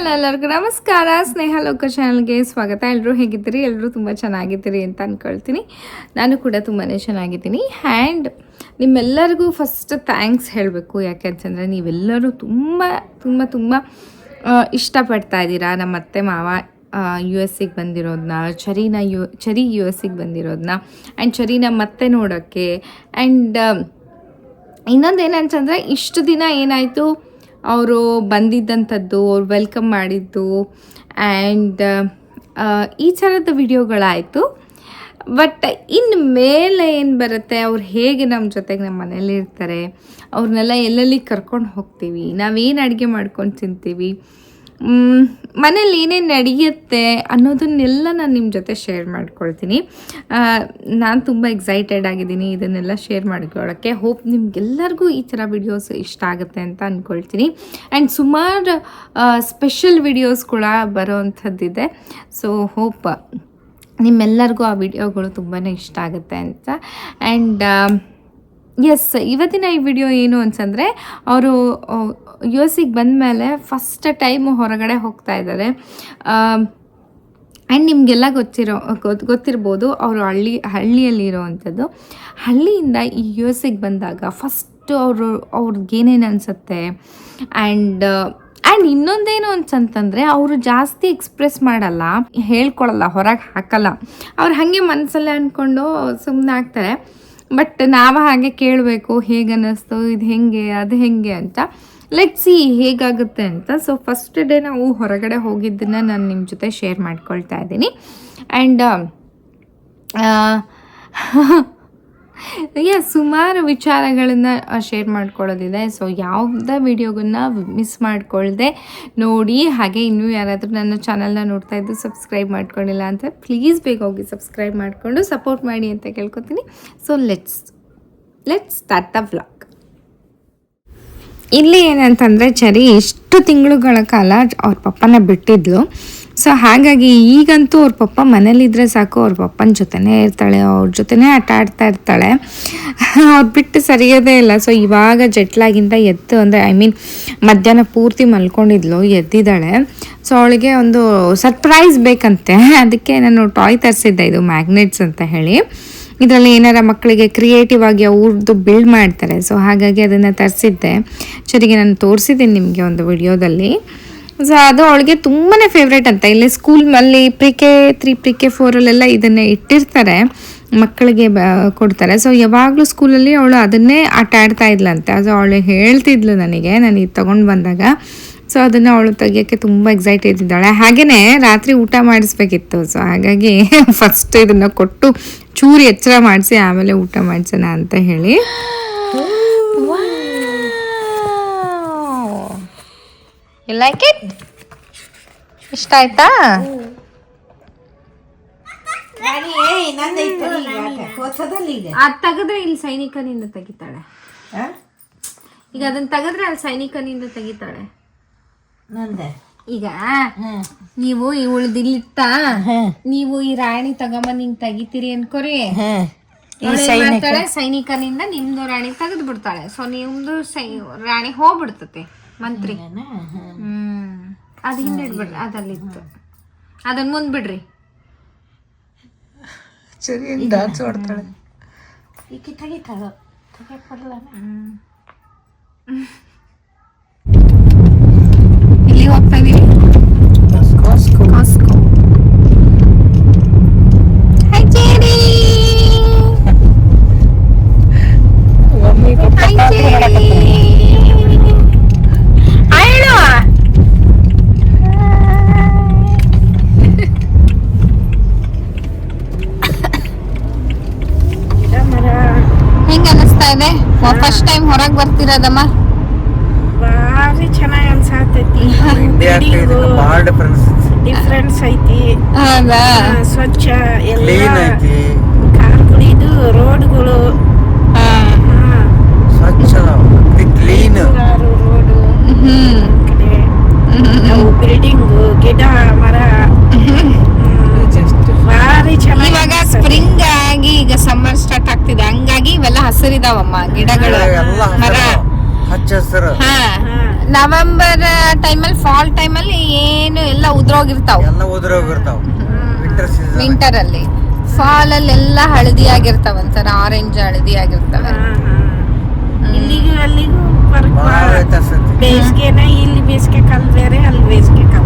Hello ಎಲ್ಲರಿಗೂ ನಮಸ್ಕಾರ. ಸ್ನೇಹ ಲೋಕ ಚಾನಲ್ಗೆ ಸ್ವಾಗತ. ಎಲ್ಲರೂ ಹೇಗಿದ್ದೀರಿ? ಎಲ್ಲರೂ ತುಂಬ ಚೆನ್ನಾಗಿದ್ದೀರಿ ಅಂತ ಅಂದ್ಕೊಳ್ತೀನಿ. ನಾನು ಕೂಡ ತುಂಬಾ ಚೆನ್ನಾಗಿದ್ದೀನಿ. ಆ್ಯಂಡ್ ನಿಮ್ಮೆಲ್ಲರಿಗೂ ಫಸ್ಟ್ ಥ್ಯಾಂಕ್ಸ್ ಹೇಳಬೇಕು. ಯಾಕೆಂತಂದರೆ ನೀವೆಲ್ಲರೂ ತುಂಬ ತುಂಬ ತುಂಬ ಇಷ್ಟಪಡ್ತಾ ಇದ್ದೀರಾ ನಮ್ಮ ಅತ್ತೆ ಮಾವ ಯು ಎಸ್ಸಿಗೆ ಬಂದಿರೋದನ್ನ, ಚರಿ ಯು ಎಸ್ಸಿಗೆ ಬಂದಿರೋದನ್ನ, ಆ್ಯಂಡ್ ಚರಿನ ಮತ್ತೆ ನೋಡೋಕ್ಕೆ. ಆ್ಯಂಡ್ ಇನ್ನೊಂದು ಏನಂತಂದರೆ ಇಷ್ಟು ದಿನ ಏನಾಯಿತು, ಅವರು ಬಂದಿದ್ದಂಥದ್ದು, ಅವ್ರು ವೆಲ್ಕಮ್ ಮಾಡಿದ್ದು ಆ್ಯಂಡ್ ಈ ಥರದ ವಿಡಿಯೋಗಳಾಯಿತು. ಬಟ್ ಇನ್ನು ಮೇಲೆ ಏನು ಬರುತ್ತೆ, ಅವ್ರು ಹೇಗೆ ನಮ್ಮ ಜೊತೆಗೆ ನಮ್ಮ ಮನೇಲಿ ಇರ್ತಾರೆ, ಅವ್ರನ್ನೆಲ್ಲ ಎಲ್ಲೆಲ್ಲಿ ಕರ್ಕೊಂಡು ಹೋಗ್ತೀವಿ, ನಾವೇನು ಅಡುಗೆ ಮಾಡ್ಕೊಂಡು ತಿಂತೀವಿ, ಮನೇಲಿ ಏನೇನು ನಡೆಯುತ್ತೆ ಅನ್ನೋದನ್ನೆಲ್ಲ ನಾನು ನಿಮ್ಮ ಜೊತೆ ಶೇರ್ ಮಾಡ್ಕೊಳ್ತೀನಿ. ನಾನು ತುಂಬ ಎಕ್ಸೈಟೆಡ್ ಆಗಿದ್ದೀನಿ ಇದನ್ನೆಲ್ಲ ಶೇರ್ ಮಾಡ್ಕೊಳ್ಳೋಕ್ಕೆ. ಹೋಪ್ ನಿಮಗೆಲ್ಲರಿಗೂ ಈ ಥರ ವಿಡಿಯೋಸ್ ಇಷ್ಟ ಆಗುತ್ತೆ ಅಂತ ಅಂದ್ಕೊಳ್ತೀನಿ. ಆ್ಯಂಡ್ ಸುಮಾರು ಸ್ಪೆಷಲ್ ವಿಡಿಯೋಸ್ ಕೂಡ ಬರೋವಂಥದ್ದಿದೆ. ಸೊ ಹೋಪ್ ನಿಮ್ಮೆಲ್ಲರಿಗೂ ಆ ವಿಡಿಯೋಗಳು ತುಂಬಾ ಇಷ್ಟ ಆಗುತ್ತೆ ಅಂತ. ಆ್ಯಂಡ್ ಎಸ್, ಇವತ್ತಿನ ಈ ವಿಡಿಯೋ ಏನು ಅಂತಂದರೆ, ಅವರು ಯು ಎಸ್ಸಿಗೆ ಬಂದಮೇಲೆ ಫಸ್ಟ್ ಟೈಮು ಹೊರಗಡೆ ಹೋಗ್ತಾ ಇದ್ದಾರೆ. ಆ್ಯಂಡ್ ನಿಮಗೆಲ್ಲ ಗೊತ್ತಿರ್ಬೋದು, ಅವರು ಹಳ್ಳಿಯಲ್ಲಿರೋವಂಥದ್ದು. ಹಳ್ಳಿಯಿಂದ ಈ ಯು ಎಸ್ಸಿಗೆ ಬಂದಾಗ ಫಸ್ಟು ಅವ್ರಿಗೇನೇನು ಅನಿಸುತ್ತೆ. ಆ್ಯಂಡ್ ಇನ್ನೊಂದೇನು ಅಂತಂತಂದರೆ, ಅವರು ಜಾಸ್ತಿ ಎಕ್ಸ್ಪ್ರೆಸ್ ಮಾಡಲ್ಲ, ಹೇಳ್ಕೊಳಲ್ಲ, ಹೊರಗೆ ಹಾಕಲ್ಲ. ಅವ್ರು ಹಾಗೆ ಮನಸ್ಸಲ್ಲೇ ಅಂದ್ಕೊಂಡು ಸುಮ್ಮನೆ ಆಗ್ತಾರೆ. ಬಟ್ ನಾವು ಹಾಗೆ ಕೇಳಬೇಕು, ಹೇಗೆ ಅನ್ನಿಸ್ತು, ಇದು ಹೆಂಗೆ, ಅದು ಹೆಂಗೆ ಅಂತ. ಲೆಟ್ಸ್ ಸಿ ಹೇಗಾಗುತ್ತೆ ಅಂತ. ಸೊ ಫಸ್ಟ್ ಡೇ ನಾವು ಹೊರಗಡೆ ಹೋಗಿದ್ದನ್ನು ನಾನು ನಿಮ್ಮ ಜೊತೆ ಶೇರ್ ಮಾಡ್ಕೊಳ್ತಾ ಇದ್ದೀನಿ. ಆ್ಯಂಡ್ ಸುಮಾರು ವಿಚಾರಗಳನ್ನು ಶೇರ್ ಮಾಡ್ಕೊಳ್ಳೋದಿದೆ. ಸೊ ಯಾವುದೇ ವಿಡಿಯೋಗನ್ನ ಮಿಸ್ ಮಾಡ್ಕೊಳ್ದೆ ನೋಡಿ. ಹಾಗೆ ಇನ್ನೂ ಯಾರಾದರೂ ನನ್ನ ಚಾನಲ್ನ ನೋಡ್ತಾ ಇದ್ದು ಸಬ್ಸ್ಕ್ರೈಬ್ ಮಾಡ್ಕೊಂಡಿಲ್ಲ ಅಂತ ಪ್ಲೀಸ್ ಬೇಗ ಹೋಗಿ ಸಬ್ಸ್ಕ್ರೈಬ್ ಮಾಡಿಕೊಂಡು ಸಪೋರ್ಟ್ ಮಾಡಿ ಅಂತ ಕೇಳ್ಕೊತೀನಿ. So let's start the vlog. ಇಲ್ಲಿ ಏನಂತಂದರೆ, ಚರಿ ಇಷ್ಟು ತಿಂಗಳುಗಳ ಕಾಲ ಅವ್ರ ಪಪ್ಪನ ಬಿಟ್ಟಿದ್ಲು. ಸೊ ಹಾಗಾಗಿ ಈಗಂತೂ ಅವ್ರ ಪಪ್ಪ ಮನೇಲಿದ್ದರೆ ಸಾಕು, ಅವ್ರ ಪಪ್ಪನ ಜೊತೆನೇ ಇರ್ತಾಳೆ, ಅವ್ರ ಜೊತೆನೇ ಆಟ ಆಡ್ತಾ ಇರ್ತಾಳೆ. ಅವ್ರು ಬಿಟ್ಟು ಸರಿಯೋದೇ ಇಲ್ಲ. ಸೊ ಇವಾಗ ಜೆಟ್ಲಾಗಿಂತ ಎದ್ದು, ಅಂದರೆ ಮಧ್ಯಾಹ್ನ ಪೂರ್ತಿ ಮಲ್ಕೊಂಡಿದ್ಲು, ಎದ್ದಿದ್ದಾಳೆ. ಸೊ ಅವಳಿಗೆ ಒಂದು ಸರ್ಪ್ರೈಸ್ ಬೇಕಂತೆ. ಅದಕ್ಕೆ ನಾನು ಟಾಯ್ ತರಿಸಿದ್ದೆ, ಇದು ಮ್ಯಾಗ್ನೆಟ್ಸ್ ಅಂತ ಹೇಳಿ. ಇದರಲ್ಲಿ ಏನಾರ ಮಕ್ಕಳಿಗೆ ಕ್ರಿಯೇಟಿವ್ ಆಗಿ ಅವ್ರದ್ದು ಬಿಲ್ಡ್ ಮಾಡ್ತಾರೆ. ಸೊ ಹಾಗಾಗಿ ಅದನ್ನು ತರಿಸಿದ್ದೆ. ಚರಿಗೆ ನಾನು ತೋರಿಸಿದ್ದೀನಿ ನಿಮಗೆ ಒಂದು ವಿಡಿಯೋದಲ್ಲಿ. ಸೊ ಅದು ಅವಳಿಗೆ ತುಂಬಾ ಫೇವ್ರೇಟ್ ಅಂತ. ಇಲ್ಲಿ ಸ್ಕೂಲಲ್ಲಿ ಪ್ರಿಕೆ 3 ಪ್ರಿಕೆ 4 ಇದನ್ನೇ ಇಟ್ಟಿರ್ತಾರೆ, ಮಕ್ಕಳಿಗೆ ಕೊಡ್ತಾರೆ. ಸೊ ಯಾವಾಗಲೂ ಸ್ಕೂಲಲ್ಲಿ ಅವಳು ಅದನ್ನೇ ಆಟ ಆಡ್ತಾ ಇದ್ಲಂತೆ. ಅದು ಅವಳು ಹೇಳ್ತಿದ್ಲು ನನಗೆ, ನಾನು ಇದು ತೊಗೊಂಡು ಬಂದಾಗ. ಸೊ ಅದನ್ನು ಅವಳು ತೆಗಿಯೋಕ್ಕೆ ತುಂಬ ಎಕ್ಸೈಟೆಡ್ ಇದ್ದಾಳೆ. ಹಾಗೆಯೇ ರಾತ್ರಿ ಊಟ ಮಾಡಿಸ್ಬೇಕಿತ್ತು. ಸೊ ಹಾಗಾಗಿ ಫಸ್ಟ್ ಇದನ್ನು ಕೊಟ್ಟು ಚೂರು ಎಚ್ಚರ ಮಾಡಿಸಿ ಆಮೇಲೆ ಊಟ ಮಾಡಿಸೋಣ ಅಂತ ಹೇಳಿ. You like it? ಇಷ್ಟ ಆಯ್ತಾ? ಅದು ತೆಗೆದ್ರೆ ಇಲ್ಲಿ ಸೈನಿಕನಿಂದ ತೆಗಿತಾಳೆ. ಈಗ ಅದನ್ನ ತೆಗೆದ್ರೆ ಅಲ್ಲಿ ಸೈನಿಕನಿಂದ ತೆಗಿತಾಳೆ. ಈಗ ನೀವು ಇವಳದಿಲ್ಲಿತ್ತ, ನೀವು ಈ ರಾಣಿ ತಗೊಂಬಂದ್ ಹಿಂಗ್ ತೆಗಿತೀರಿ ಅನ್ಕೋರಿ, ಸೈನಿಕನಿಂದ ನಿಮ್ದು ರಾಣಿ ತೆಗೆದು ಬಿಡ್ತಾಳೆ. ಸೊ ನಿಮ್ದು ರಾಣಿ ಹೋಗ್ಬಿಡ್ತತೆ ಮಂತ್ರಿ. ಅದ್ ಹಿಂದೆ ಇಡ್ಬಿಡ್ರಿ, ಅದಲ್ಲಿತ್ತು, ಅದನ್ನ ಮುಂದ್ ಬಿಡ್ರಿ. ಡಾನ್ಸ್ ಮಾಡ್ತಾಳೆ. ಈಕೆ ತೆಗಿತಾಳ, ತೆಗಿಯಕ್ ಬರಲ್ಲ. ಇಲ್ಲಿ ಹೋಗ್ತಾ ಇದೀವಿ, ಕಾಸ್ಕೋ. ಹೈ ಚೇರಿ, ಹೆಂಗ ಅನಿಸ್ತಾ ಇದೆ ಫಸ್ಟ್ ಟೈಮ್ ಹೊರಗೆ ಬರ್ತಿರೋದಮ್ಮ? ಭಾರಿ ಚೆನ್ನಾಗಿ ಅನ್ಸಾತೈತಿ. ಡಿಫ್ರೆನ್ಸ್ ಐತಿ, ಸ್ವಚ್ಛ ಎಲ್ಲ ಕಾರ್ಗಳು, ಇದು ರೋಡ್ಗಳು ಸ್ವಚ್ಛ, ಕ್ಲೀನ್ ರೋಡು, ಬಿಲ್ಡಿಂಗು, ಗಿಡ ಮರ ಭಾರಿ ಚೆನ್ನಾಗಿ. ಇವಾಗ ಸ್ಪ್ರಿಂಗ್ ಆಗಿ ಈಗ ಸಮ್ಮರ್ ಸ್ಟಾರ್ಟ್ ಆಗ್ತಿದೆ, ಹಂಗಾಗಿ ಇವೆಲ್ಲ ಹಸಿರಿದಾವಮ್ಮ ಗಿಡಗಳು, ಮರ ಹಚ್ಚ ಹಸಿರು. ನವೆಂಬರ್ ಟೈಮಲ್ಲಿ ಫಾಲ್ ಟೈಮಲ್ಲಿ ಏನು ಎಲ್ಲ ಉದ್ರೋಗಿರ್ತಾವ ಎಲ್ಲ ಉದುರೋಗಿರ್ತಾವ. ವಿಂಟರ್ ಸೀಸನ್ ವಿಂಟರ್ ಅಲ್ಲಿ. ಫಾಲ್ ಅಲ್ಲಿ ಎಲ್ಲ ಹಳದಿ ಆಗಿರ್ತಾವ, ಒಂಥರ ಆರೆಂಜ್ ಹಳದಿ ಆಗಿರ್ತವೆ. ಇಲ್ಲಿಗೂ ಅಲ್ಲಿಗೂ ಫರ್ಕ್ ಭಾಳ ಭಾಳ. ವ್ಯತ್ಯಾಸ ಐತಿ. ಬೇಸಿಗೆನ ಇಲ್ಲಿ ಬೇಸಿಗೆ ಕಾಲ ಬೇರೆ, ಅಲ್ಲಿ ಬೇಸಿಗೆ ಕಾಲ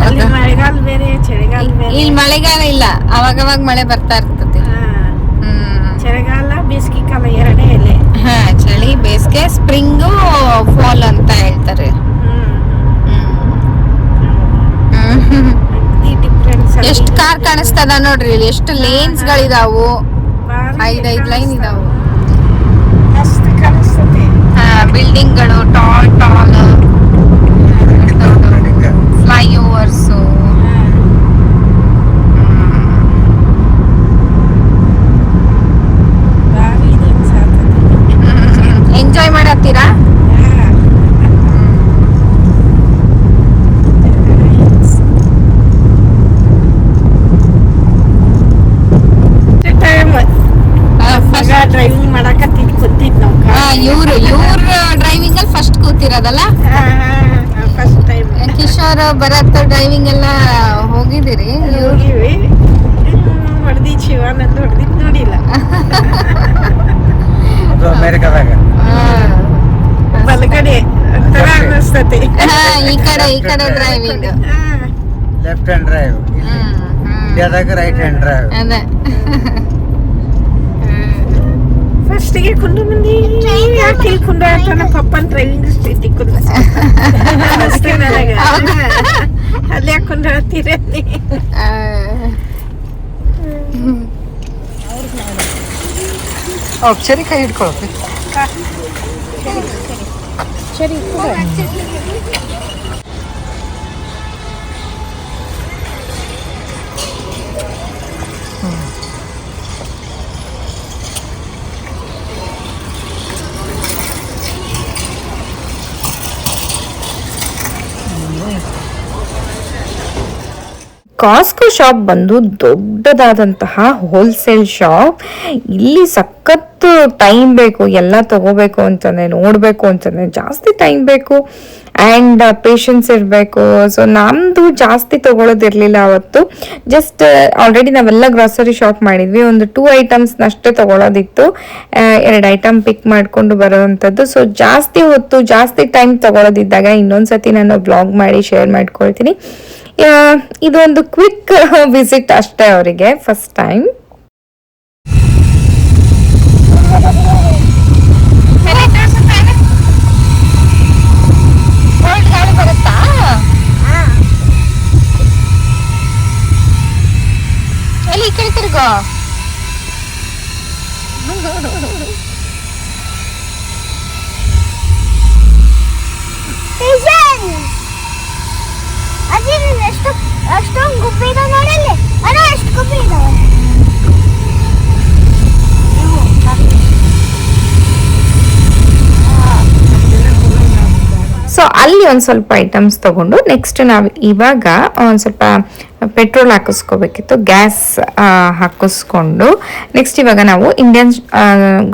ಅಲ್ಲಿ ಮಳೆಗಾಲ ಬೇರೆ, ಚಳಿಗಾಲ ಬೇರೆ. ಇಲ್ಲಿ ಮಳೆಗಾಲ ಇಲ್ಲ, ಅವಾಗವಾಗ ಮಳೆ ಬರ್ತಾ ಇರ್ತದೆ. ಚಳಿಗಾಲ ಬೇಸಿಗೆ ಕಾಲ ಎರಡೇ ಎಲೆ. ಚಳಿ, ಬೇಸಿಗೆ, ಸ್ಪ್ರಿಂಗು, ಫಾಲ್ ಅಂತ ಹೇಳ್ತಾರೆ. ಎಷ್ಟು ಕಾರ್ ಕಾಣಿಸ್ತದ ನೋಡ್ರಿ ಇಲ್ಲಿ, ಎಷ್ಟು ಲೇನ್ಸ್ ಗಳಿದಾವು, 5 ಲೈನ್ ಇದಾವು. ಮಸ್ತ್ ಕಾಣಿಸ್ತದೆ. ಬಿಲ್ಡಿಂಗ್ಗಳು, ಟಾಲ್ ಫ್ಲೈ ಓವರ್ಸು. ಭಾರಿ ಇದು ಅನ್ಸಾತದೆ. ಎಂಜಾಯ್ ಮಾಡತ್ತೀರಾ? ಡ್ರೈವಿಂಗ್ ಮಾಡಕತ್ತಿದ್ ಕೂತಿದ್ ನಾವು. ಇವ್ರ ಡ್ರೈವಿಂಗ್ ಅಲ್ಲಿ ಫಸ್ಟ್ ಕೂತಿರೋದಲ್ಲ. First time Kishore, Bharat driving ಎಲ್ಲ ಹೋಗಿದ್ದೀರಿ? ಹೋಗಿವಿ. ಹೊಡೆದಿ ಶಿವಾನಂದ್ ಹೊಡೆದಿದ್ ನೋಡಿಲ್ಲ. ಅದು ಅಮೇರಿಕಾದಾಗ. ಬಲಗಡೆ ಒಂಥರ ಅನ್ನಿಸ್ತತಿ. ಈ ಕಡೆ ಡ್ರೈವಿಂಗ್, ಲೆಫ್ಟ್ ಹ್ಯಾಂಡ್ ಡ್ರೈವ್. ಇಂಡಿಯಾದಾಗ ರೈಟ್ ಹ್ಯಾಂಡ್ ಡ್ರೈವ್. ಅದೇ. ಫಸ್ಟಿಗೆ ಕುಂಡು ಮಂದಿ ಯಾಕೆ ಕುಂಡು ಆಡ್ತಾನ ಪಪ್ಪನ್ ಡ್ರೈವಿಂಗ್ ಸ್ಥಿತಿ ಕುಂಡು ನನಗ ಅಲ್ಲಿ ಯಾಕೆ ಕುಂಡು ಆಡ್ತೀರ ಸರಿ, ಕೈ ಹಿಡ್ಕೊಳ್ಬೇಕು. ಸರಿ ಕಾಸ್ಕೋ ಶಾಪ್ ಬಂದು ದೊಡ್ಡದಾದಂತಹ ಹೋಲ್ಸೇಲ್ ಶಾಪ್. ಇಲ್ಲಿ ಸಖತ್ತು ಟೈಮ್ ಬೇಕು, ಎಲ್ಲ ತಗೋಬೇಕು ಅಂತಂದರೆ, ನೋಡಬೇಕು ಅಂತಂದರೆ ಜಾಸ್ತಿ ಟೈಮ್ ಬೇಕು ಆ್ಯಂಡ್ ಪೇಷನ್ಸ್ ಇರಬೇಕು. ಸೊ ನಮ್ಮದು ಜಾಸ್ತಿ ತೊಗೊಳೋದಿರಲಿಲ್ಲ ಅವತ್ತು. ಜಸ್ಟ್ ಆಲ್ರೆಡಿ ನಾವೆಲ್ಲ ಗ್ರಾಸರಿ ಶಾಪ್ ಮಾಡಿದ್ವಿ. ಒಂದು 2 ಐಟಮ್ಸ್ನಷ್ಟೇ ತೊಗೊಳೋದಿತ್ತು, 2 ಐಟಮ್ ಪಿಕ್ ಮಾಡಿಕೊಂಡು ಬರೋವಂಥದ್ದು. ಸೊ ಜಾಸ್ತಿ ಹೊತ್ತು, ಜಾಸ್ತಿ ಟೈಮ್ ತೊಗೊಳೋದಿದ್ದಾಗ ಇನ್ನೊಂದ್ಸತಿ ನಾನು ಬ್ಲಾಗ್ ಮಾಡಿ ಶೇರ್ ಮಾಡ್ಕೊಳ್ತೀನಿ. ಇದೊಂದು ಕ್ವಿಕ್ ವಿಸಿಟ್ ಅಷ್ಟೇ ಅವರಿಗೆ, ಫಸ್ಟ್ ಟೈಮ್. ಎಲ್ಲಿ ಈ ಕಡೆ ತಿರ್ಗೋ. ಅಷ್ಟೊಂದು ಗುಬ್ಬಿ ಇದಾವೆ ನೋಡಲ್ಲಿ. ಅಣ್ಣ ಎಷ್ಟು ಗುಬ್ಬಿ ಇದಾವೆ. ಸೊ ಅಲ್ಲಿ ಒಂದು ಸ್ವಲ್ಪ ಐಟಮ್ಸ್ ತಗೊಂಡು ನೆಕ್ಸ್ಟ್ ನಾವು ಇವಾಗ ಒಂದು ಸ್ವಲ್ಪ ಪೆಟ್ರೋಲ್ ಹಾಕಿಸ್ಕೋಬೇಕಿತ್ತು, ಗ್ಯಾಸ್ ಹಾಕಿಸ್ಕೊಂಡು ನೆಕ್ಸ್ಟ್ ಇವಾಗ ನಾವು ಇಂಡಿಯನ್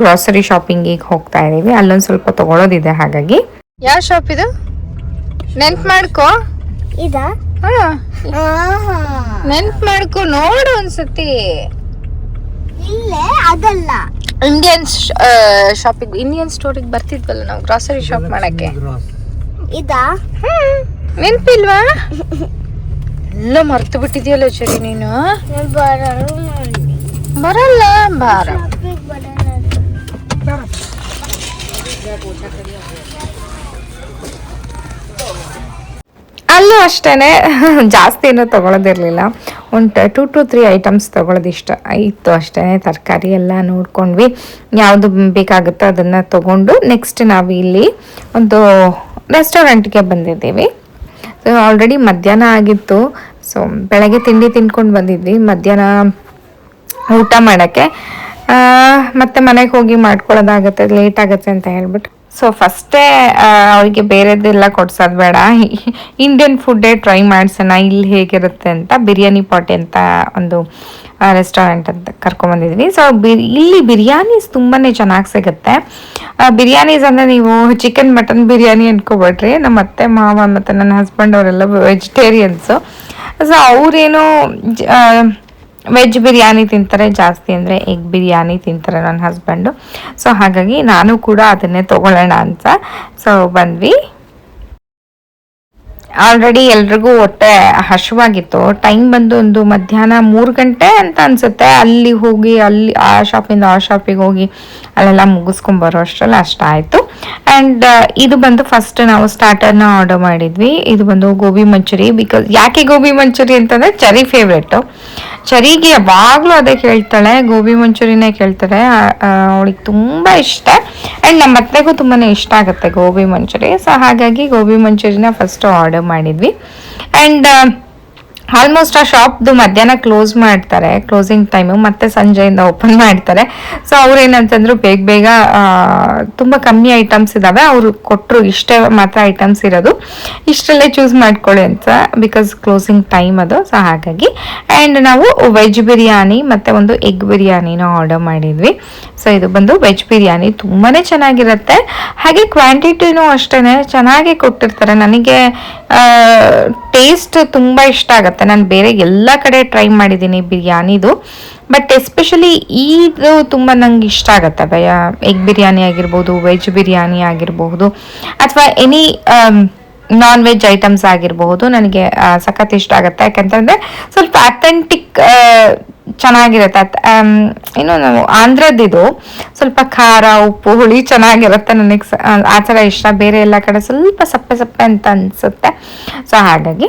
ಗ್ರಾಸರಿ ಶಾಪಿಂಗಿಗೆ ಹೋಗ್ತಾ ಇದ್ದೀವಿ. ಅಲ್ಲೊಂದು ಸ್ವಲ್ಪ ತಗೊಳ್ಳೋದಿದೆ, ಹಾಗಾಗಿ. ಯಾವ ಶಾಪ್ ಇದು ನೆನ್ಪು ಮಾಡ್ಕೋ. ಇದಾ ನೆನ್ಪು ಮಾಡ್ಕೊ, ನೋಡು ಒಂದ್ಸತಿ. ಇಲ್ಲೇ ಅದಲ್ಲ, ಇಂಡಿಯನ್ ಶಾಪಿಂಗ್, ಇಂಡಿಯನ್ ಸ್ಟೋರಿಗೆ ಬರ್ತಿದ್ವಲ್ಲ ನಾವು ಗ್ರಾಸರಿ ಶಾಪ್ ಮಾಡಕ್ಕೆ. ಇದಾ ನೆನ್ಪಿಲ್ವಾ? ಎಲ್ಲ ಮರ್ತು ಬಿಟ್ಟಿದ್ಯಲ್ಲ ಚರಿ ನೀನು. ಬರಲ್ಲ ಬಾರ. ಅಲ್ಲೂ ಅಷ್ಟೇ ಜಾಸ್ತಿ ಏನೂ ತೊಗೊಳೋದಿರಲಿಲ್ಲ. ಒಂದು 2 to 3 ಐಟಮ್ಸ್ ತೊಗೊಳೋದಿಷ್ಟ ಇತ್ತು ಅಷ್ಟೇ. ತರಕಾರಿ ಎಲ್ಲ ನೋಡ್ಕೊಂಡ್ವಿ, ಯಾವುದು ಬೇಕಾಗುತ್ತೋ ಅದನ್ನು ತೊಗೊಂಡು ನೆಕ್ಸ್ಟ್ ನಾವು ಇಲ್ಲಿ ಒಂದು ರೆಸ್ಟೋರೆಂಟ್ಗೆ ಬಂದಿದ್ದೀವಿ. ಸೊ ಆಲ್ರೆಡಿ ಮಧ್ಯಾಹ್ನ ಆಗಿತ್ತು. ಸೊ ಬೆಳಗ್ಗೆ ತಿಂಡಿ ತಿನ್ಕೊಂಡು ಬಂದಿದ್ವಿ, ಮಧ್ಯಾಹ್ನ ಊಟ ಮಾಡೋಕ್ಕೆ ಮತ್ತೆ ಮನೆಗೆ ಹೋಗಿ ಮಾಡ್ಕೊಳ್ಳೋದಾಗತ್ತೆ, ಲೇಟ್ ಆಗುತ್ತೆ ಅಂತ ಹೇಳ್ಬಿಟ್ಟು ಸೊ ಫಸ್ಟೇ ಅವರಿಗೆ ಬೇರೆದೆಲ್ಲ ಕೊಡ್ಸೋದು ಬೇಡ, ಇಂಡಿಯನ್ ಫುಡ್ಡೇ ಟ್ರೈ ಮಾಡಿಸೋಣ ಇಲ್ಲಿ ಹೇಗಿರುತ್ತೆ ಅಂತ ಬಿರಿಯಾನಿ ಪಾಟಿ ಅಂತ ಒಂದು ರೆಸ್ಟೋರೆಂಟ್ ಅಂತ ಕರ್ಕೊಂಬಂದಿದ್ವಿ. ಸೊ ಇಲ್ಲಿ ಬಿರಿಯಾನೀಸ್ ತುಂಬಾ ಚೆನ್ನಾಗಿ ಸಿಗುತ್ತೆ. ಬಿರಿಯಾನೀಸ್ ಅಂದರೆ ನೀವು ಚಿಕನ್ ಮಟನ್ ಬಿರಿಯಾನಿ ಅಂದ್ಕೊಬೇಡ್ರಿ. ನಮ್ಮ ಅತ್ತೆ ಮಾವ ಮತ್ತು ನನ್ನ ಹಸ್ಬೆಂಡ್ ಅವರೆಲ್ಲ ವೆಜಿಟೇರಿಯನ್ಸು. ಸೊ ಅವರೇನು ವೆಜ್ ಬಿರಿಯಾನಿ ತಿಂತಾರೆ ಜಾಸ್ತಿ, ಅಂದರೆ ಎಗ್ ಬಿರಿಯಾನಿ ತಿಂತಾರೆ ನನ್ನ ಹಸ್ಬೆಂಡು. ಸೊ ಹಾಗಾಗಿ ನಾನು ಕೂಡ ಅದನ್ನೇ ತೊಗೊಳ್ಳೋಣ ಅಂತ ಸೊ ಬಂದ್ವಿ. ಆಲ್ರೆಡಿ ಎಲ್ರಿಗೂ ಹೊಟ್ಟೆ ಹಸಿವಾಗಿತ್ತು. ಟೈಮ್ ಬಂದು ಒಂದು ಮಧ್ಯಾಹ್ನ 3 ಗಂಟೆ ಅಂತ ಅನಿಸುತ್ತೆ. ಅಲ್ಲಿ ಹೋಗಿ ಅಲ್ಲಿ ಆ ಶಾಪಿಂದ ಆ ಶಾಪಿಗೆ ಹೋಗಿ ಅಲ್ಲೆಲ್ಲ ಮುಗಿಸ್ಕೊಂಬರೋ ಅಷ್ಟರಲ್ಲಿ ಅಷ್ಟಾಯಿತು. ಆ್ಯಂಡ್ ಇದು ಬಂದು ಫಸ್ಟ್ ನಾವು ಸ್ಟಾರ್ಟರ್ನ ಆರ್ಡರ್ ಮಾಡಿದ್ವಿ. ಇದು ಬಂದು ಗೋಬಿ ಮಂಚೂರಿ. ಬಿಕಾಸ್ ಯಾಕೆ ಗೋಬಿ ಮಂಚೂರಿ ಅಂತಂದರೆ ಚರಿ ಫೇವ್ರೇಟು. ಚರಿಗೆ ಯಾವಾಗಲೂ ಅದೇ ಕೇಳ್ತಾಳೆ, ಗೋಬಿ ಮಂಚೂರಿನೇ ಕೇಳ್ತಾಳೆ. ಅವಳಿಗೆ ತುಂಬ ಇಷ್ಟ. ಆ್ಯಂಡ್ ನಮ್ಮ ಅತ್ತೆಗೂ ತುಂಬಾ ಇಷ್ಟ ಆಗುತ್ತೆ ಗೋಬಿ ಮಂಚೂರಿ. ಸೊ ಹಾಗಾಗಿ ಗೋಬಿ ಮಂಚೂರಿನ ಫಸ್ಟು ಆರ್ಡರ್ ಮಾಡಿದ್ವಿ. ಆ್ಯಂಡ್ ಆಲ್ಮೋಸ್ಟ್ ಆ ಶಾಪ್ದು ಮಧ್ಯಾಹ್ನ ಕ್ಲೋಸ್ ಮಾಡ್ತಾರೆ, ಕ್ಲೋಸಿಂಗ್ ಟೈಮು, ಮತ್ತು ಸಂಜೆಯಿಂದ ಓಪನ್ ಮಾಡ್ತಾರೆ. ಸೊ ಅವ್ರೇನಂತಂದ್ರು ಬೇಗ ತುಂಬ ಕಮ್ಮಿ ಐಟಮ್ಸ್ ಇದ್ದಾವೆ, ಅವರು ಕೊಟ್ಟರು ಇಷ್ಟೇ ಮಾತ್ರ ಐಟಮ್ಸ್ ಇರೋದು, ಇಷ್ಟರಲ್ಲೇ ಚೂಸ್ ಮಾಡ್ಕೊಳ್ಳಿ ಅಂತ, ಬಿಕಾಸ್ ಕ್ಲೋಸಿಂಗ್ ಟೈಮ್ ಅದು. ಸೊ ಹಾಗಾಗಿ ಆ್ಯಂಡ್ ನಾವು ವೆಜ್ ಬಿರಿಯಾನಿ ಮತ್ತು ಒಂದು ಎಗ್ ಬಿರಿಯಾನಿನ ಆರ್ಡರ್ ಮಾಡಿದ್ವಿ. ಸೊ ಇದು ಬಂದು ವೆಜ್ ಬಿರಿಯಾನಿ ತುಂಬಾ ಚೆನ್ನಾಗಿರುತ್ತೆ. ಹಾಗೆ ಕ್ವಾಂಟಿಟಿನೂ ಅಷ್ಟೇ ಚೆನ್ನಾಗಿ ಕೊಟ್ಟಿರ್ತಾರೆ. ನನಗೆ ಟೇಸ್ಟ್ ತುಂಬ ಇಷ್ಟ ಆಗುತ್ತೆ. ನಾನು ಬೇರೆ ಎಲ್ಲ ಕಡೆ ಟ್ರೈ ಮಾಡಿದ್ದೀನಿ ಬಿರಿಯಾನಿದು, ಬಟ್ ಎಸ್ಪೆಷಲಿ ಇದು ತುಂಬ ನಂಗೆ ಇಷ್ಟ ಆಗುತ್ತೆ. ಎಗ್ ಬಿರಿಯಾನಿ ಆಗಿರ್ಬೋದು, ವೆಜ್ ಬಿರಿಯಾನಿ ಆಗಿರಬಹುದು, ಅಥವಾ ಎನಿ ನಾನ್ ವೆಜ್ ಐಟಮ್ಸ್ ಆಗಿರಬಹುದು, ನನಗೆ ಸಖತ್ ಇಷ್ಟ ಆಗುತ್ತೆ. ಯಾಕಂತಂದರೆ ಸ್ವಲ್ಪ ಅಥೆಂಟಿಕ್ ಚೆನ್ನಾಗಿರುತ್ತೆ. ಏನು ನಾವು ಆಂಧ್ರದ್ದು ಸ್ವಲ್ಪ ಖಾರ ಉಪ್ಪು ಹುಳಿ ಚೆನ್ನಾಗಿರುತ್ತೆ. ನನಗೆ ಆ ಥರ ಇಷ್ಟ. ಬೇರೆ ಎಲ್ಲ ಕಡೆ ಸ್ವಲ್ಪ ಸಪ್ಪೆ ಸಪ್ಪೆ ಅಂತ ಅನಿಸುತ್ತೆ. ಸೊ ಹಾಗಾಗಿ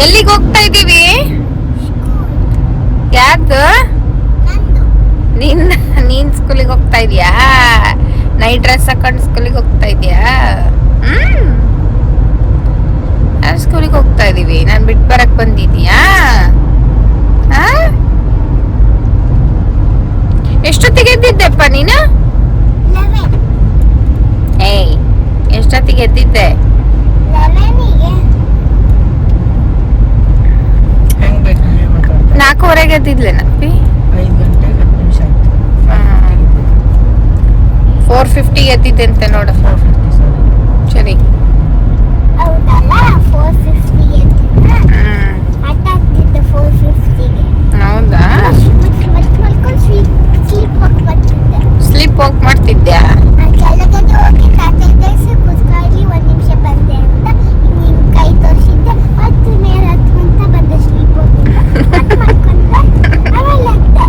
ಎಲ್ಲಿಗೆ ಹೋಗ್ತಾ ಇದ್ದೀವಿ? ಯಾವ್ದು? ನೀನ್ ಸ್ಕೂಲಿಗೆ ಹೋಗ್ತಾ ಇದೀಯಾ? ನೈಟ್ ಡ್ರೆಸ್ ಹಾಕೊಂಡು ಸ್ಕೂಲಿಗೆ ಹೋಗ್ತಾ ಇದೀಯಾ? ಸ್ಕೂಲಿಗೆ ಹೋಗ್ತಾ ಇದೀವಿ. ನಾನು ಬಿಟ್ಟು ಬರಕ್ ಬಂದಿದೀಯಾ? ಎಷ್ಟೊತ್ತಿಗೆ ಎದ್ದಿದ್ದೆಪ್ಪ ನೀನು? ಏಯ್, ಎಷ್ಟೊತ್ತಿಗೆ ಎದ್ದಿದ್ದೆ? 4:15 ಎದ್ದಿದ್ಲೇನಪ್ಪಿ? 5 ಗಂಟೆ 10 ನಿಮಿಷ ಆಯ್ತು. 4:50 ಎದ್ದಿದ್ದೆ ಅಂತ ನೋಡು. 4:50 ಸರಿ. ಹೌದಲ್ಲ 4:50 ಅಟ್ಟಾಗ್ತಿದ್ದೆ 4:50ಗೆ. ಹೌದಾ? ಮಲ್ಕೊಂಡು ಸ್ಲೀಪ್ ವಾಕ್ ಮಾಡ್ತಿದ್ದೆ. ಸ್ಲೀಪ್ ವಾಕ್ ಮಾಡ್ತಿದ್ಯಾ? ಕೆಳಗಡೆ ಹೋಗಿ ಕಾತೈತೆ ಕುತ್ಕೊಳ್ಳಿ 1 ನಿಮಿಷ ಬಂದೆ ಅಂತ ನಿನ್ ಕೈ ತೋರಿಸಿದ್ದೆ. ಹತ್ತು ಮೇಲೆ ಹತ್ತು ಅಂತ ಬಂದೆ ಸ್ಲೀಪ್ ವಾಕ್ ಮಾಡ್ಕೊಂಡೆ. ಆಮೇಲೆ ಅತ್ತೆ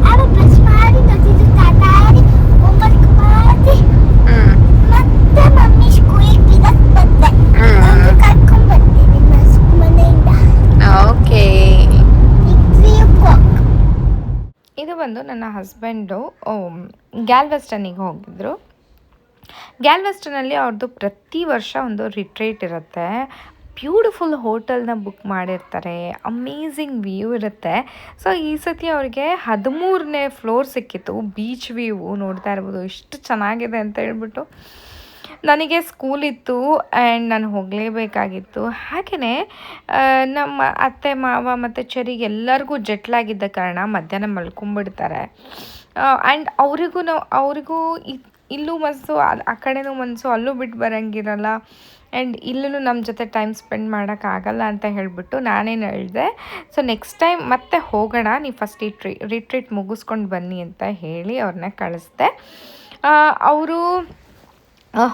ಆಮೇಲೆ ಬ್ರಷ್ ಮಾಡಿ ನೋಡಿದ್ದು ತಾತಾಡಿ ಹೋಮ್ವರ್ಕ್ ಮಾಡಿ ಮತ್ತೆ ಮಮ್ಮಿ ಸ್ಕೂಲಿಗೆ ಬಿಡಕ್ ಬಂದೆ. ಕರ್ಕೊಂಡ್ ಬರ್ತೀನಿ ಮನೆಯಿಂದ. ಓಕೆ. ಈಗ 3 o'clock. ಇದು ಬಂದು ನನ್ನ ಹಸ್ಬೆಂಡು ಗ್ಯಾಲ್ವೆಸ್ಟನ್ನಿಗೆ ಹೋಗಿದ್ರು. ಗ್ಯಾಲ್ವೆಸ್ಟನಲ್ಲಿ ಅವ್ರದ್ದು ಪ್ರತಿ ವರ್ಷ ಒಂದು ರಿಟ್ರೀಟ್ ಇರುತ್ತೆ. ಬ್ಯೂಟಿಫುಲ್ ಹೋಟೆಲ್ನ ಬುಕ್ ಮಾಡಿರ್ತಾರೆ, ಅಮೇಝಿಂಗ್ ವ್ಯೂ ಇರುತ್ತೆ. ಸೊ ಈ ಸತಿ ಅವ್ರಿಗೆ 13ನೇ ಫ್ಲೋರ್ ಸಿಕ್ಕಿತ್ತು. ಬೀಚ್ ವ್ಯೂ ನೋಡ್ತಾ ಇರ್ಬೋದು ಎಷ್ಟು ಚೆನ್ನಾಗಿದೆ ಅಂತ ಹೇಳ್ಬಿಟ್ಟು. ನನಗೆ ಸ್ಕೂಲ್ ಇತ್ತು ಆ್ಯಂಡ್ ನಾನು ಹೋಗಲೇಬೇಕಾಗಿತ್ತು. ಹಾಗೆಯೇ ನಮ್ಮ ಅತ್ತೆ ಮಾವ ಮತ್ತು ಚರಿಗೆ ಎಲ್ಲರಿಗೂ ಜೆಟ್ಲಾಗಿದ್ದ ಕಾರಣ ಮಧ್ಯಾಹ್ನ ಮಲ್ಕೊಂಡ್ಬಿಡ್ತಾರೆ. ಆ್ಯಂಡ್ ಅವರಿಗೂ ಇಲ್ಲೂ ಮನಸ್ಸು ಆ ಕಡೆನೂ ಮನಸ್ಸು, ಅಲ್ಲೂ ಬಿಟ್ಟು ಬರೋಂಗಿರಲ್ಲ. ಆ್ಯಂಡ್ ಇಲ್ಲೂ ನಮ್ಮ ಜೊತೆ ಟೈಮ್ ಸ್ಪೆಂಡ್ ಮಾಡೋಕ್ಕಾಗಲ್ಲ ಅಂತ ಹೇಳಿಬಿಟ್ಟು ನಾನೇನು ಹೇಳಿದೆ, ಸೊ ನೆಕ್ಸ್ಟ್ ಟೈಮ್ ಮತ್ತೆ ಹೋಗೋಣ, ನೀವು ಫಸ್ಟ್ ರಿಟ್ರೀಟ್ ಮುಗಿಸ್ಕೊಂಡು ಬನ್ನಿ ಅಂತ ಹೇಳಿ ಅವ್ರನ್ನ ಕಳಿಸ್ದೆ. ಅವರು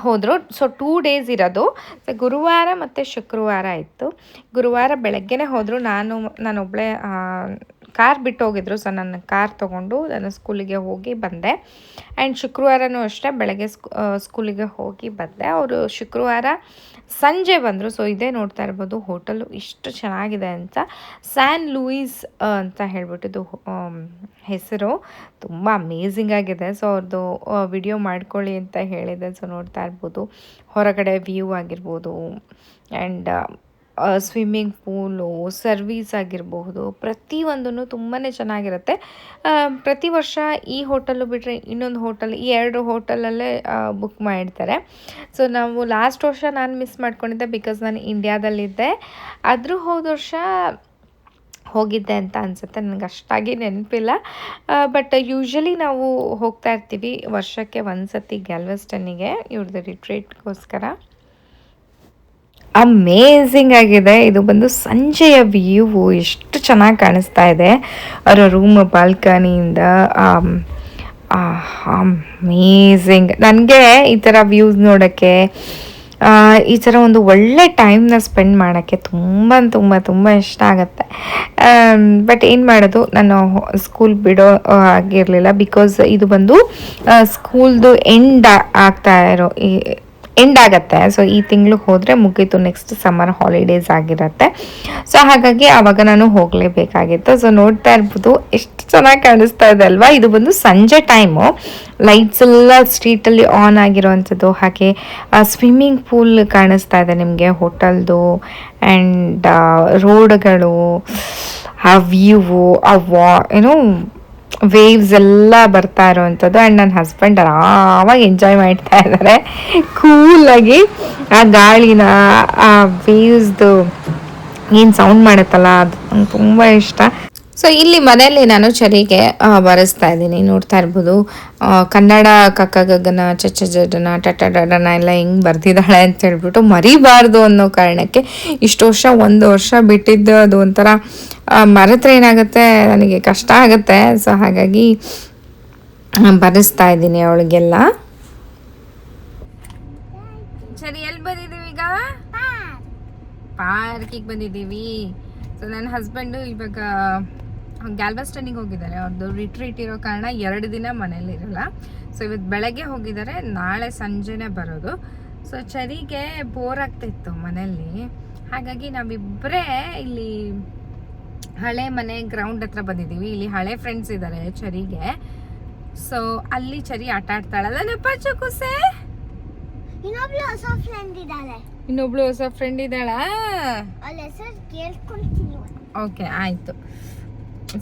ಹೋದರು. ಸೊ 2 ಡೇಸ್ ಇರೋದು. ಸೊ ಗುರುವಾರ ಮತ್ತು ಶುಕ್ರವಾರ ಇತ್ತು. ಗುರುವಾರ ಬೆಳಗ್ಗೆನೇ ಹೋದರು. ನಾನೊಬ್ಬಳೇ ಕಾರ್ ಬಿಟ್ಟು ಹೋಗಿದ್ರು. ಸೊ ನನ್ನ ಕಾರ್ ತೊಗೊಂಡು ನಾನು ಸ್ಕೂಲಿಗೆ ಹೋಗಿ ಬಂದೆ. ಆ್ಯಂಡ್ ಶುಕ್ರವಾರನೂ ಅಷ್ಟೇ ಬೆಳಗ್ಗೆ ಸ್ಕೂಲಿಗೆ ಹೋಗಿ ಬಂದೆ. ಅವರು ಶುಕ್ರವಾರ ಸಂಜೆ ಬಂದರು. ಸೊ ಇದೇ ನೋಡ್ತಾ ಇರ್ಬೋದು ಹೋಟೆಲು ಎಷ್ಟು ಚೆನ್ನಾಗಿದೆ ಅಂತ. ಸ್ಯಾನ್ ಲೂಯಿಸ್ ಅಂತ ಹೇಳ್ಬಿಟ್ಟಿದ್ದು ಹೆಸರು. ತುಂಬ ಅಮೇಝಿಂಗ್ ಆಗಿದೆ. ಸೊ ಅವ್ರದ್ದು ವಿಡಿಯೋ ಮಾಡ್ಕೊಳ್ಳಿ ಅಂತ ಹೇಳಿದೆ. ಸೊ ನೋಡ್ತಾ ಇರ್ಬೋದು ಹೊರಗಡೆ ವ್ಯೂ ಆಗಿರ್ಬೋದು. ಆ್ಯಂಡ್ ಸ್ವಿಮ್ಮಿಂಗ್ ಪೂಲು, ಸರ್ವೀಸ್ ಆಗಿರಬಹುದು, ಪ್ರತಿಯೊಂದೂ ತುಂಬಾ ಚೆನ್ನಾಗಿರುತ್ತೆ. ಪ್ರತಿ ವರ್ಷ ಈ ಹೋಟೆಲು ಬಿಟ್ಟರೆ ಇನ್ನೊಂದು ಹೋಟೆಲ್, ಈ 2 ಹೋಟೆಲಲ್ಲೇ ಬುಕ್ ಮಾಡಿರ್ತಾರೆ. ಸೊ ನಾವು ಲಾಸ್ಟ್ ವರ್ಷ ನಾನು ಮಿಸ್ ಮಾಡ್ಕೊಂಡಿದ್ದೆ, ಬಿಕಾಸ್ ನಾನು ಇಂಡಿಯಾದಲ್ಲಿದ್ದೆ. ಆದರೂ ಹೋದ ವರ್ಷ ಹೋಗಿದ್ದೆ ಅಂತ ಅನಿಸುತ್ತೆ, ನನಗೆ ಅಷ್ಟಾಗಿ ನೆನಪಿಲ್ಲ. ಬಟ್ ಯೂಶ್ವಲಿ ನಾವು ಹೋಗ್ತಾ ಇರ್ತೀವಿ ವರ್ಷಕ್ಕೆ ಒಂದು ಸತಿ ಗ್ಯಾಲ್ವೆಸ್ಟನ್ನಿಗೆ ಇವ್ರದ್ದು ರಿಟ್ರೀಟ್ಗೋಸ್ಕರ. ಅಮೇಝಿಂಗ್ ಆಗಿದೆ. ಇದು ಬಂದು ಸಂಜೆಯ ವ್ಯೂ ಎಷ್ಟು ಚೆನ್ನಾಗಿ ಕಾಣಿಸ್ತಾ ಇದೆ ಅವರ ರೂಮ್ ಬಾಲ್ಕನಿಯಿಂದ. ಅಮೇಝಿಂಗ್. ನನಗೆ ಈ ಥರ ವ್ಯೂಸ್ ನೋಡೋಕ್ಕೆ, ಈ ಥರ ಒಂದು ಒಳ್ಳೆ ಟೈಮ್ನ ಸ್ಪೆಂಡ್ ಮಾಡೋಕ್ಕೆ ತುಂಬ ಇಷ್ಟ ಆಗುತ್ತೆ. ಬಟ್ ಏನು ಮಾಡೋದು, ನಾನು ಸ್ಕೂಲ್ ಬಿಡೋ ಆಗಿರಲಿಲ್ಲ, ಬಿಕಾಸ್ ಇದು ಬಂದು ಸ್ಕೂಲ್ದು ಎಂಡ್ ಆಗತ್ತೆ. ಸೊ ಈ ತಿಂಗಳು ಹೋದರೆ ಮುಗೀತು, ನೆಕ್ಸ್ಟ್ ಸಮ್ಮರ್ ಹಾಲಿಡೇಸ್ ಆಗಿರುತ್ತೆ. ಸೊ ಹಾಗಾಗಿ ಆವಾಗ ನಾನು ಹೋಗಲೇಬೇಕಾಗಿತ್ತು. ಸೊ ನೋಡ್ತಾ ಇರ್ಬೋದು ಎಷ್ಟು ಚೆನ್ನಾಗಿ ಕಾಣಿಸ್ತಾ ಇದೆ ಅಲ್ವಾ. ಇದು ಬಂದು ಸಂಜೆ ಟೈಮು, ಲೈಟ್ಸ್ ಎಲ್ಲ ಸ್ಟ್ರೀಟಲ್ಲಿ ಆನ್ ಆಗಿರೋವಂಥದ್ದು. ಹಾಗೆ ಸ್ವಿಮ್ಮಿಂಗ್ ಪೂಲ್ ಕಾಣಿಸ್ತಾ ಇದೆ ನಿಮಗೆ, ಹೋಟೆಲ್ದು ಆ್ಯಂಡ್ ರೋಡ್ಗಳು, ಆ ವ್ಯೂ, ಏನು ವೇವ್ಸ್ ಎಲ್ಲ ಬರ್ತಾ ಇರೋವಂಥದ್ದು. ಆ್ಯಂಡ್ ನನ್ನ ಹಸ್ಬೆಂಡ್ ಆರಾಮಾಗಿ ಎಂಜಾಯ್ ಮಾಡ್ತಾ ಇದ್ದಾರೆ ಕೂಲಾಗಿ. ಆ ಗಾಳಿನ, ಆ ವೇವ್ಸ್ದು ಏನು ಸೌಂಡ್ ಮಾಡುತ್ತಲ್ಲ, ಅದು ನಂಗೆ ತುಂಬ ಇಷ್ಟ. ಸೊ ಇಲ್ಲಿ ಮನೆಯಲ್ಲಿ ನಾನು ಚರಿಗೆ ಬರೆಸ್ತಾ ಇದ್ದೀನಿ, ನೋಡ್ತಾ ಇರ್ಬೋದು. ಕನ್ನಡ ಕಕ್ಕ ಗಗನ ಚಚ್ಚ ಜಡನ ಟಟ ಡಡನ ಎಲ್ಲ ಹೆಂಗೆ ಬರ್ತಿದ್ದಾಳೆ ಅಂತ ಹೇಳ್ಬಿಟ್ಟು ಮರಿಬಾರ್ದು ಅನ್ನೋ ಕಾರಣಕ್ಕೆ ಇಷ್ಟು ವರ್ಷ, 1 ವರ್ಷ ಬಿಟ್ಟಿದ್ದು ಅದು ಒಂಥರ ಮರೆತ್ರೆ ಏನಾಗುತ್ತೆ, ನನಗೆ ಕಷ್ಟ ಆಗುತ್ತೆ. ಸೊ ಹಾಗಾಗಿ ಬರೆಸ್ತಾ ಇದ್ದೀನಿ ಅವಳಿಗೆಲ್ಲ. ಸರಿ, ಎಲ್ಲಿ ಬಂದಿದ್ದೀವಿ ಈಗ? ಪಾರ್ಕಿಗೆ ಬಂದಿದ್ದೀವಿ. ಸೊ ನನ್ನ ಹಸ್ಬೆಂಡು ಇವಾಗ ಗ್ಯಾಲ್ವೆಸ್ಟನ್ನಿಗೆ ಹೋಗಿದ್ದಾರೆ. ಅವ್ರದ್ದು ರಿಟ್ರೀಟ್ ಇರೋ ಕಾರಣ 2 ದಿನ ಮನೇಲಿರಲ್ಲ. ಸೊ ಇವತ್ತು ಬೆಳಗ್ಗೆ ಹೋಗಿದ್ದಾರೆ, ನಾಳೆ ಸಂಜೆನೇ ಬರೋದು. ಸೊ ಚರಿಗೆ ಬೋರ್ ಆಗ್ತಿತ್ತು ಮನೆಯಲ್ಲಿ, ಹಾಗಾಗಿ ನಾವಿಬ್ಬರೇ ಇಲ್ಲಿ ಹಳೆ ಮನೆ ಗ್ರೌಂಡ್ ಹತ್ರ ಬಂದಿದ್ದೀವಿ. ಇಲ್ಲಿ ಹಳೆ ಫ್ರೆಂಡ್ಸ್ ಇದ್ದಾರೆ ಚರಿಗೆ. ಸೊ ಅಲ್ಲಿ ಚರಿ ಆಟ ಆಡ್ತಾಳಲ್ಲ ನಪ್ಪ ಚುಕುಸೆ. ಇನ್ನೊಬ್ಳು ಹೊಸ ಫ್ರೆಂಡ್ ಇದ್ದಾಳಾ? ಓಕೆ, ಆಯ್ತು.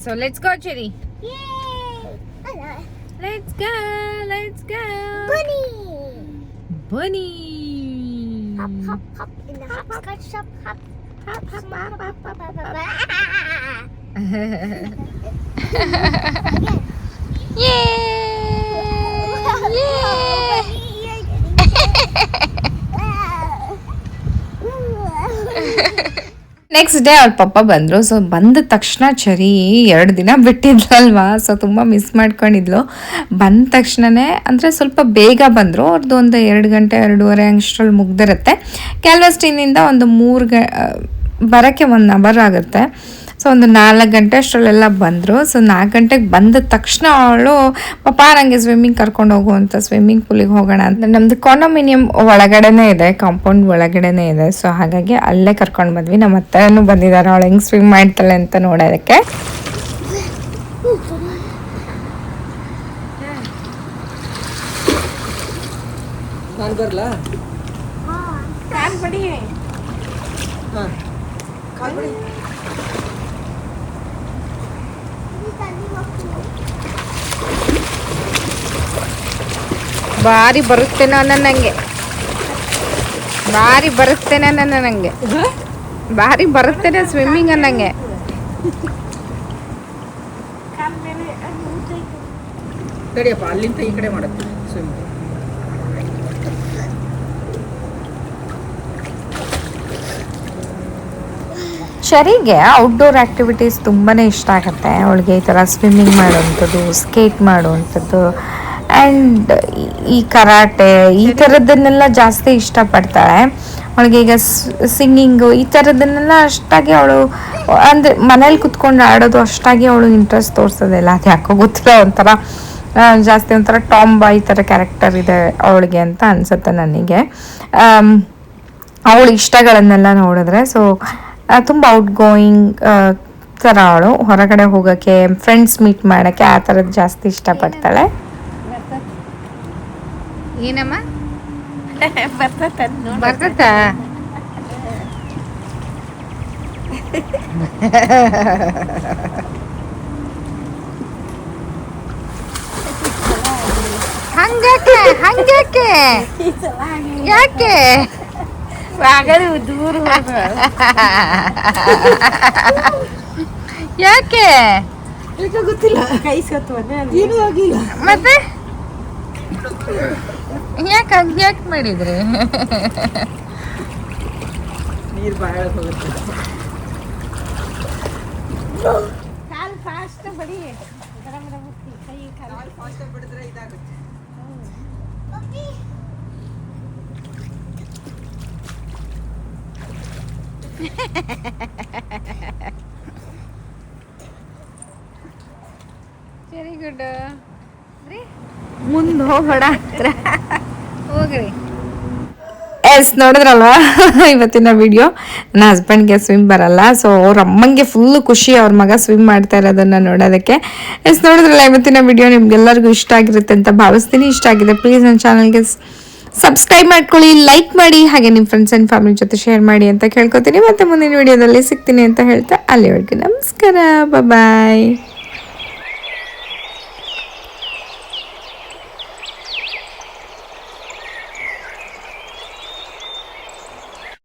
ಸೊ ಲೆಟ್ಸ್ ಗೋ ಚರಿ. ಲೆಟ್ಸ್ ಗೋ ಬನ್ನಿ. ನೆಕ್ಸ್ಟ್ ಡೇ ಅವ್ರ ಪಪ್ಪ ಬಂದರು. ಸೊ ಬಂದ ತಕ್ಷಣ ಚರಿ 2 ದಿನ ಬಿಟ್ಟಿದ್ಲಲ್ವಾ, ಸೊ ತುಂಬ ಮಿಸ್ ಮಾಡ್ಕೊಂಡಿದ್ಲು. ಬಂದ ತಕ್ಷಣವೇ ಅಂದರೆ ಸ್ವಲ್ಪ ಬೇಗ ಬಂದರು. ಅವ್ರದ್ದು ಒಂದು 2 ಗಂಟೆ 2:30 ಅಷ್ಟರಲ್ಲಿ ಮುಗ್ದಿರುತ್ತೆ. ಗ್ಯಾಲ್ವೆಸ್ಟನ್ನಿಂದ ಒಂದು 3 ಬರೋಕ್ಕೆ 1 ಅವರ್ ಆಗುತ್ತೆ. ಸೊ ಒಂದು 4 ಗಂಟೆ ಅಷ್ಟರಲ್ಲೆಲ್ಲ ಬಂದರು. ಸೊ 4 ಗಂಟೆಗೆ ಬಂದ ತಕ್ಷಣ ಅವಳು, ಪಾಪ ನನಗೆ ಸ್ವಿಮ್ಮಿಂಗ್ ಕರ್ಕೊಂಡು ಹೋಗುವಂಥ ಸ್ವಿಮ್ಮಿಂಗ್ ಪೂಲಿಗೆ ಹೋಗೋಣ ಅಂತ. ನಮ್ಮದು ಕಾಂಡೋಮಿನಿಯಂ ಒಳಗಡೆನೇ ಇದೆ, ಕಾಂಪೌಂಡ್ ಒಳಗಡೆನೇ ಇದೆ. ಸೊ ಹಾಗಾಗಿ ಅಲ್ಲೇ ಕರ್ಕೊಂಡು ಬಂದ್ವಿ. ನಮ್ಮ ಅತ್ತೆನೂ ಬಂದಿದ್ದಾರೆ ಅವಳು ಹೆಂಗೆ ಸ್ವಿಮ್ ಮಾಡ್ತಾಳೆ ಅಂತ ನೋಡೋದಕ್ಕೆ. ನಾನು ಬರಲಾ? ಭಾರಿ ಬರುತ್ತೇನೋ ನನಗೆ, ಭಾರಿ ಬರುತ್ತೇನೆ ಸ್ವಿಮ್ಮಿಂಗ್ ಅನ್ನಂಗೆ. ತಡಿಯಪ್ಪ, ಅಲ್ಲಿಂದ ಈ ಕಡೆ ಮಾಡುತ್ತೆ ಸ್ವಿಮ್. ಚರಿಗೆ ಔಟ್ಡೋರ್ ಆ್ಯಕ್ಟಿವಿಟೀಸ್ ತುಂಬಾ ಇಷ್ಟ ಆಗುತ್ತೆ. ಅವಳಿಗೆ ಈ ಥರ ಸ್ವಿಮ್ಮಿಂಗ್ ಮಾಡುವಂಥದ್ದು, ಸ್ಕೇಟ್ ಮಾಡುವಂಥದ್ದು, ಆ್ಯಂಡ್ ಈ ಕರಾಟೆ ಈ ಥರದ್ದನ್ನೆಲ್ಲ ಜಾಸ್ತಿ ಇಷ್ಟಪಡ್ತಾಳೆ. ಅವಳಿಗೆ ಈಗ ಸಿಂಗಿಂಗು ಈ ಥರದ್ದನ್ನೆಲ್ಲ ಅಷ್ಟಾಗಿ ಅವಳು ಅಂದರೆ ಮನೇಲಿ ಕುತ್ಕೊಂಡು ಆಡೋದು ಅಷ್ಟಾಗಿ ಅವಳು ಇಂಟ್ರೆಸ್ಟ್ ತೋರಿಸೋದಿಲ್ಲ. ಅದು ಯಾಕೋ ಗೊತ್ತಿಲ್ಲ, ಒಂಥರ ಜಾಸ್ತಿ ಒಂಥರ ಟಾಮ್ ಬಾಯ್ ಥರ ಕ್ಯಾರೆಕ್ಟರ್ ಇದೆ ಅವಳಿಗೆ ಅಂತ ಅನಿಸುತ್ತೆ ನನಗೆ. ಅವಳ ಇಷ್ಟಗಳನ್ನೆಲ್ಲ ನೋಡಿದ್ರೆ. ಸೊ ತುಂಬ ಔಟ್ ಗೋಯಿಂಗ್ ಥರ ಅವಳು. ಹೊರಗಡೆ ಹೋಗೋಕ್ಕೆ, ಫ್ರೆಂಡ್ಸ್ ಮೀಟ್ ಮಾಡೋಕ್ಕೆ ಆ ಥರದ್ದು ಜಾಸ್ತಿ ಇಷ್ಟಪಡ್ತಾಳೆ. ಏನಮ್ಮ ಬರ್ತತಾ? ಹಂಗ್ಯಾಕೆ ಯಾಕೆ ಆಗದು ದೂರ ಯಾಕೆ ಗೊತ್ತಿಲ್ಲ ಕೈ ಸತ್ವನೆ ಏನು ಆಗಿಲ್ಲ ಮತ್ತೆ ಯಾಕೆ ಮಾಡಿದ್ರಿ ನೀರು ಭಾಳ ಹೋಗುತ್ತೆ ಕಾಲು ಫಾಸ್ಟ್ ಬಡಿ ಕೈ ಕಾಲು ಫಾಸ್ಟ್ ಬಿಡಿದ್ರೆ ಇದಾಗುತ್ತೆ ವೆರಿ ಗುಡ್ ಮುಂದೆ ಹೋಗೋಣ ಹೋಗ್ರಿ. ಎಸ್ ನೋಡಿದ್ರಲ್ವಾ ಇವತ್ತಿನ ವಿಡಿಯೋ. ನನ್ನ ಹಸ್ಬೆಂಡ್ಗೆ ಸ್ವಿಮ್ ಬರಲ್ಲ, ಸೊ ಅವ್ರ ಅಮ್ಮಂಗೆ ಫುಲ್ಲು ಖುಷಿ ಅವ್ರ ಮಗ ಸ್ವಿಮ್ ಮಾಡ್ತಾ ಇರೋದನ್ನ ನೋಡೋದಕ್ಕೆ. ಎಸ್ ನೋಡಿದ್ರಲ್ಲ ಇವತ್ತಿನ ವಿಡಿಯೋ ನಿಮ್ಗೆಲ್ಲರಿಗೂ ಇಷ್ಟ ಆಗಿರುತ್ತೆ ಅಂತ ಭಾವಿಸ್ತೀನಿ. ಇಷ್ಟ ಆಗಿದೆ ಪ್ಲೀಸ್ ನನ್ನ ಚಾನಲ್ಗೆ ಸಬ್ಸ್ಕ್ರೈಬ್ ಮಾಡ್ಕೊಳ್ಳಿ, ಲೈಕ್ ಮಾಡಿ, ಹಾಗೆ ನಿಮ್ಮ ಫ್ರೆಂಡ್ಸ್ ಆ್ಯಂಡ್ ಫ್ಯಾಮಿಲಿ ಜೊತೆ ಶೇರ್ ಮಾಡಿ ಅಂತ ಕೇಳ್ಕೊತೀನಿ. ಮತ್ತೆ ಮುಂದಿನ ವಿಡಿಯೋದಲ್ಲಿ ಸಿಗ್ತೀನಿ ಅಂತ ಹೇಳ್ತಾ ಅಲ್ಲಿವರೆಗೂ ನಮಸ್ಕಾರ, ಬಾಯ್.